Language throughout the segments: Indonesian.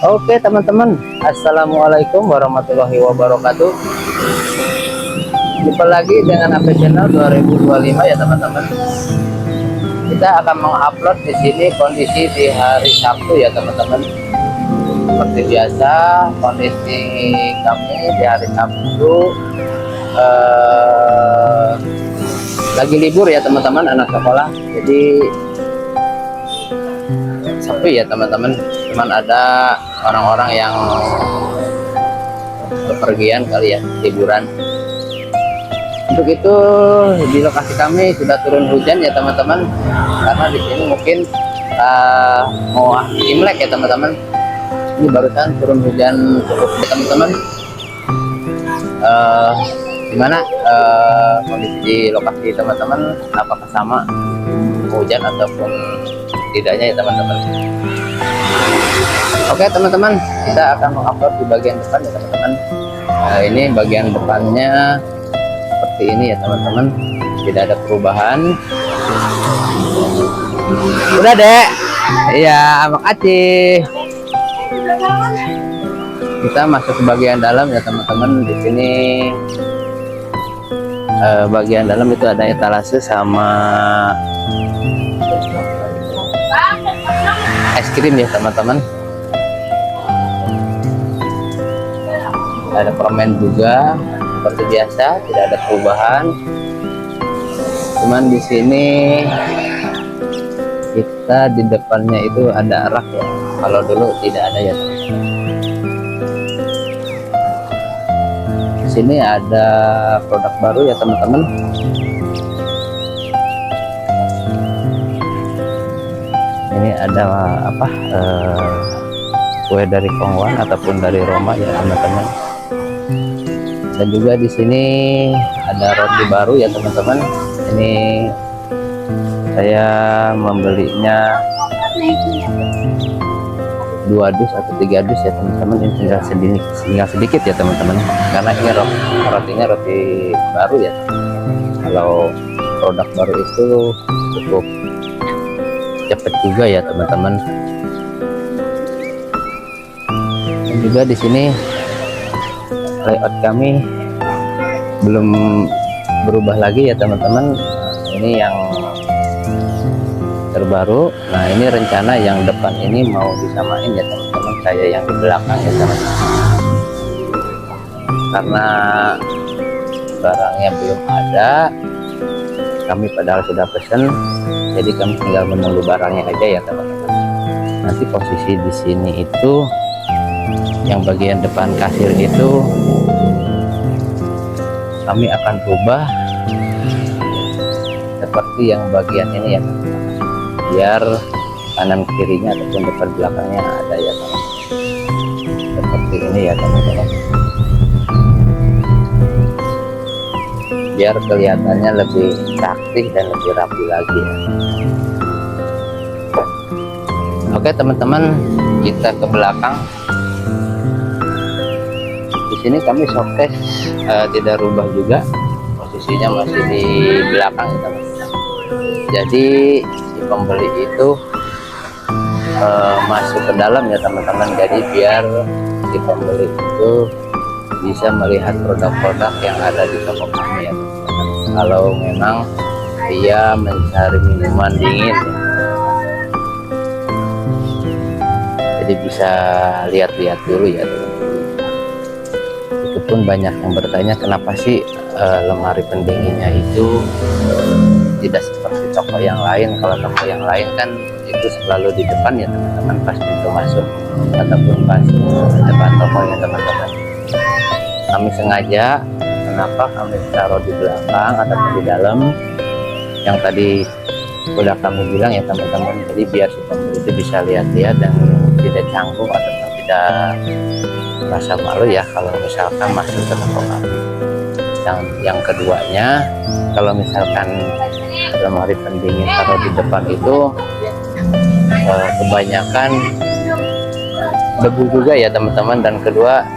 Oke teman-teman, Assalamualaikum warahmatullahi wabarakatuh. Jumpa lagi dengan AP Channel 2025 ya teman-teman. Kita akan mengupload di sini kondisi di hari Sabtu ya teman-teman. Seperti biasa, kondisi kami di hari Sabtu lagi libur ya teman-teman, anak sekolah. Jadi sepi ya teman-teman. Cuman ada orang-orang yang bepergian kali ya, liburan. Untuk itu di lokasi kami sudah turun hujan ya teman-teman, karena di sini mungkin mau Imlek ya teman-teman. Ini barusan turun hujan cukup ya teman-teman. Gimana kondisi di lokasi teman-teman? Apakah sama hujan ataupun tidaknya ya teman-teman? Oke teman-teman, kita akan mengupload di bagian depan ya teman-teman. Ini bagian depannya seperti ini ya teman-teman, tidak ada perubahan. Udah dek, iya makasih. Kita masuk ke bagian dalam ya teman-teman. Di sini bagian dalam itu ada etalase sama es krim ya teman-teman. Ada permen juga seperti biasa, tidak ada perubahan. Cuman di sini kita di depannya itu ada rak ya. Kalau dulu tidak ada ya teman-teman. Di sini ada produk baru ya teman-teman. Ini ada apa? Kue dari Kongwan ataupun dari Roma ya teman-teman. Dan juga di sini ada roti baru ya teman-teman. Ini saya membelinya 2 dus atau 3 dus ya teman-teman. Ini tinggal sedikit ya teman-teman, karena ini rotinya roti baru ya. Kalau produk baru itu cukup cepat juga ya teman-teman. Dan juga di sini layout kami belum berubah lagi ya teman-teman. Ini yang terbaru. Nah ini rencana yang depan ini mau disamain ya teman-teman, saya yang di belakang ya teman-teman. Karena barangnya belum ada, kami padahal sudah pesen, jadi kami tinggal menunggu barangnya aja ya teman-teman. Nanti posisi di sini itu yang bagian depan kasir itu kami akan rubah seperti yang bagian ini ya teman-teman, biar kanan kirinya ataupun depan belakangnya ada ya teman-teman. Seperti ini ya teman-teman, biar kelihatannya lebih rapi dan lebih rapi lagi ya. Oke teman-teman, kita ke belakang. Di sini kami showcase tidak rubah juga, posisinya masih di belakang ya teman-teman. Jadi si pembeli itu masuk ke dalam ya teman-teman. Jadi biar si pembeli itu bisa melihat produk-produk yang ada di toko kami ya teman-teman. Kalau memang dia mencari minuman dingin ya, jadi bisa lihat-lihat dulu ya teman-teman. Itu pun banyak yang bertanya kenapa sih lemari pendinginnya itu tidak seperti toko yang lain. Kalau toko yang lain kan itu selalu di depan ya teman-teman, pas pintu masuk ataupun pas depan toko ya teman-teman. Kami sengaja, kenapa kami taruh di belakang ataupun di dalam, yang tadi udah kami bilang ya teman-teman. Jadi biar si pembeli itu bisa lihat-lihat dan tidak canggung ataupun tidak merasa malu ya kalau misalkan masuk ke toko kami. Yang keduanya, kalau misalkan lemari pendingin taruh di depan itu kebanyakan debu juga ya teman-teman. Dan kedua,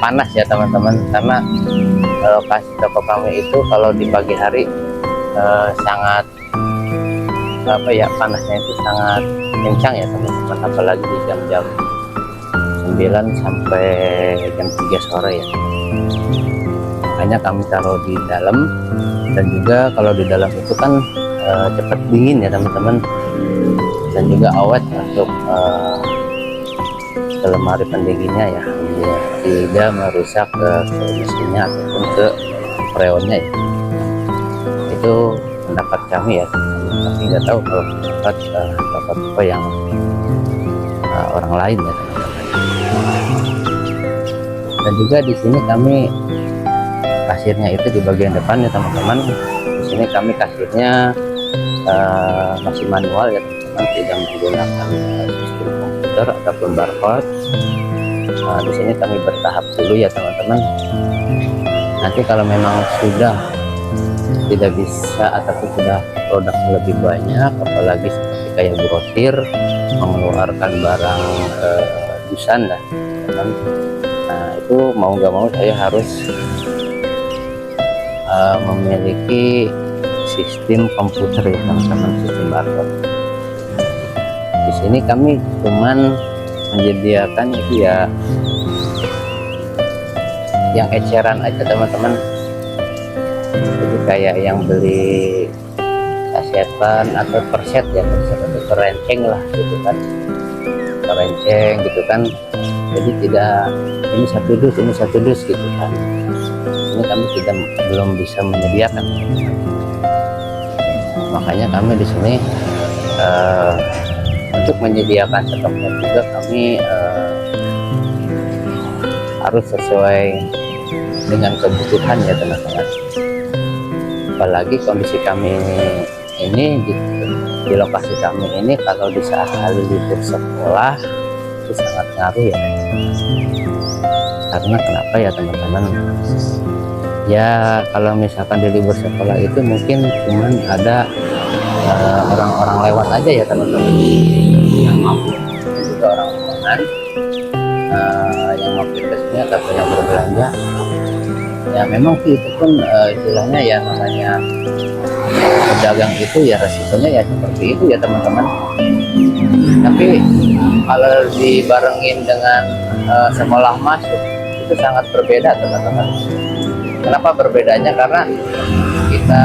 panas ya teman-teman, karena lokasi toko kami itu kalau di pagi hari sangat apa ya, panasnya itu sangat kencang ya teman-teman, apalagi di jam-jam 9 sampai jam 3 sore ya. Makanya kami taruh di dalam, dan juga kalau di dalam itu kan cepat dingin ya teman-teman, dan juga awet untuk ke lemari pendinginnya ya, tidak merusak ke mesinnya ataupun ke freonnya ya. Itu pendapat kami ya, tapi nggak tahu kalau pendapat apa yang orang lain ya teman-teman. Dan juga di sini kami kasirnya itu di bagian depan ya teman-teman. Di sini kami kasirnya masih manual ya teman-teman, tidak menggunakan sistem komputer ataupun barcode. Di sini kami bertahap dulu ya teman-teman. Nanti kalau memang sudah tidak bisa ataupun sudah produknya lebih banyak, apalagi seperti kayak grosir mengeluarkan barang dusan lah teman. Nah itu mau nggak mau saya harus memiliki sistem komputer ya teman-teman, sistem barcode. Di sini kami cuman menyediakan itu ya yang eceran aja teman-teman, jadi kayak yang beli kasetan atau perset ya, perset atau perenceng lah gitu kan, perenceng gitu kan. Jadi tidak ini satu dus gitu kan. Ini kami belum bisa menyediakan. Makanya kami di sini untuk menyediakan stoknya juga kami harus sesuai dengan kebutuhan ya teman-teman. Apalagi kondisi kami ini di lokasi kami ini, kalau di saat hari libur sekolah itu sangat ngaruh ya. Karena kenapa ya teman-teman? Ya kalau misalkan di libur sekolah itu mungkin cuman ada orang-orang lewat aja ya teman-teman, yang mampu, dan juga orang rumahan yang mampir ke sini atau yang berbelanja. Ya memang itu pun istilahnya ya namanya pedagang itu ya resikonya ya seperti itu ya teman-teman. Tapi kalau dibarengin dengan sekolah masuk itu sangat berbeda teman-teman. Kenapa berbedanya? Karena kita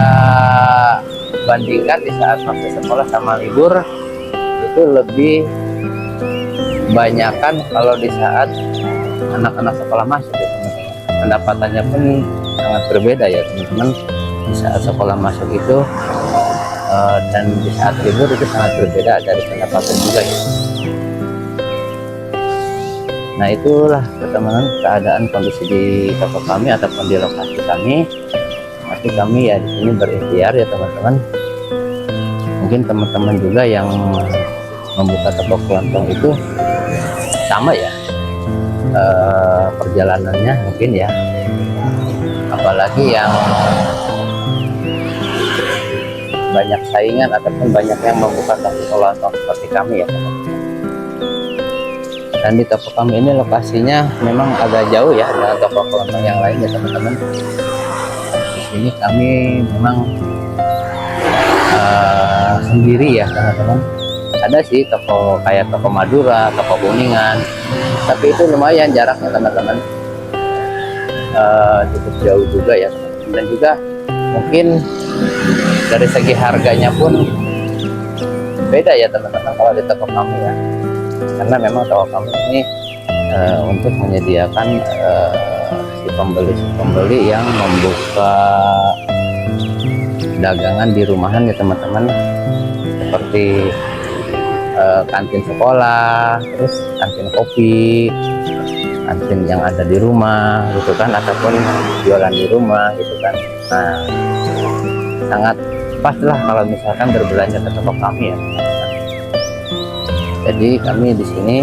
bandingkan di saat masuk sekolah sama libur itu lebih banyakan kalau di saat anak-anak sekolah masuk ya teman-teman. Pendapatannya pun sangat berbeda ya teman-teman. Di saat sekolah masuk itu dan di saat libur itu sangat berbeda dari pendapatan juga ya. Nah itulah teman-teman keadaan kondisi di toko kami ataupun di lokasi kami. Tapi kami ya di sini berikhtiar ya teman-teman. Mungkin teman-teman juga yang membuka toko kelontong itu sama ya perjalanannya mungkin ya. Apalagi yang banyak saingan ataupun banyak yang membuka toko kelontong seperti kami ya teman-teman. Dan di toko kami ini lokasinya memang agak jauh ya dengan toko kelontong yang lain ya teman-teman. Di sini kami memang sendiri ya teman-teman. Ada sih toko kayak toko Madura, toko Kuningan, tapi itu lumayan jaraknya teman-teman, cukup jauh juga ya teman-teman. Dan juga mungkin dari segi harganya pun beda ya teman-teman kalau di toko kami ya. Karena memang toko kami ini untuk menyediakan si pembeli yang membuka dagangan di rumahan ya teman-teman, seperti kantin sekolah, terus kantin kopi, kantin yang ada di rumah gitu kan, ataupun jualan di rumah gitu kan. Nah sangat pas lah kalau misalkan berbelanja ke toko kami ya. Jadi kami di sini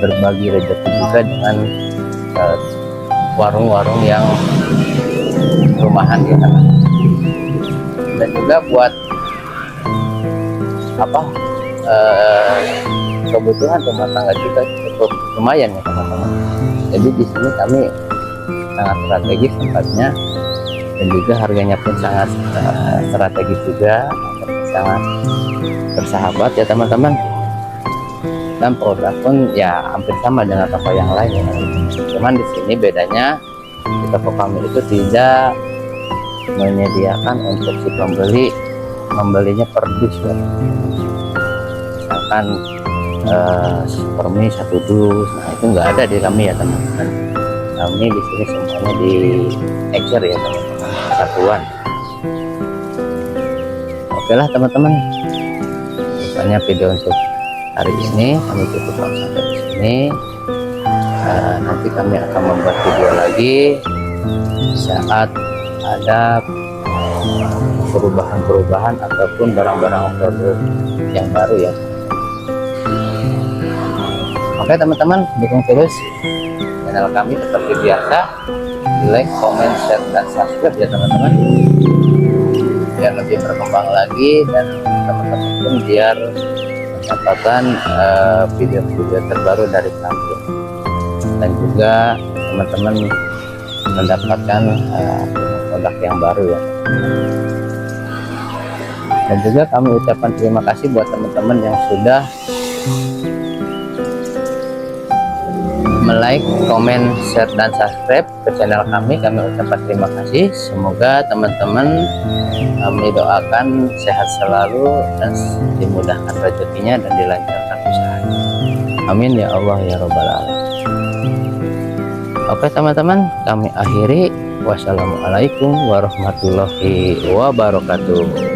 berbagi rezeki juga dengan warung-warung yang rumahan ya kan. Dan juga buat kebutuhan rumah tangga juga cukup lumayan ya teman-teman. Jadi di sini kami sangat strategis tempatnya, dan juga harganya pun sangat strategis juga, sangat bersahabat ya teman-teman. dan produk pun ya hampir sama dengan toko yang lain ya. Cuman di sini bedanya di toko kami itu tidak menyediakan untuk si pembeli membelinya per dus ya. Misalkan per mie 1 dus, nah itu nggak ada di kami ya teman-teman. Kami di sini semuanya di ecer ya teman-teman, satuan. Oke lah teman-teman, rupanya video untuk hari ini kami cukupkan sampai di sini. Nanti kami akan membuat video lagi saat ada perubahan-perubahan ataupun barang-barang produk yang baru ya. Oke teman-teman, dukung terus channel kami seperti biasa, like, comment, share, dan subscribe ya teman-teman, biar lebih berkembang lagi dan teman-teman pun biar mendapatkan video-video terbaru dari kami, dan juga teman-teman mendapatkan produk yang baru ya. Dan juga kami ucapkan terima kasih buat teman-teman yang sudah like, comment, share, dan subscribe ke channel kami. Kami ucapkan terima kasih. Semoga teman-teman kami doakan sehat selalu dan dimudahkan rezekinya dan dilancarkan usahanya. Amin ya Allah ya Rabbal Alamin. Oke teman-teman, kami akhiri. Wassalamualaikum warahmatullahi wabarakatuh.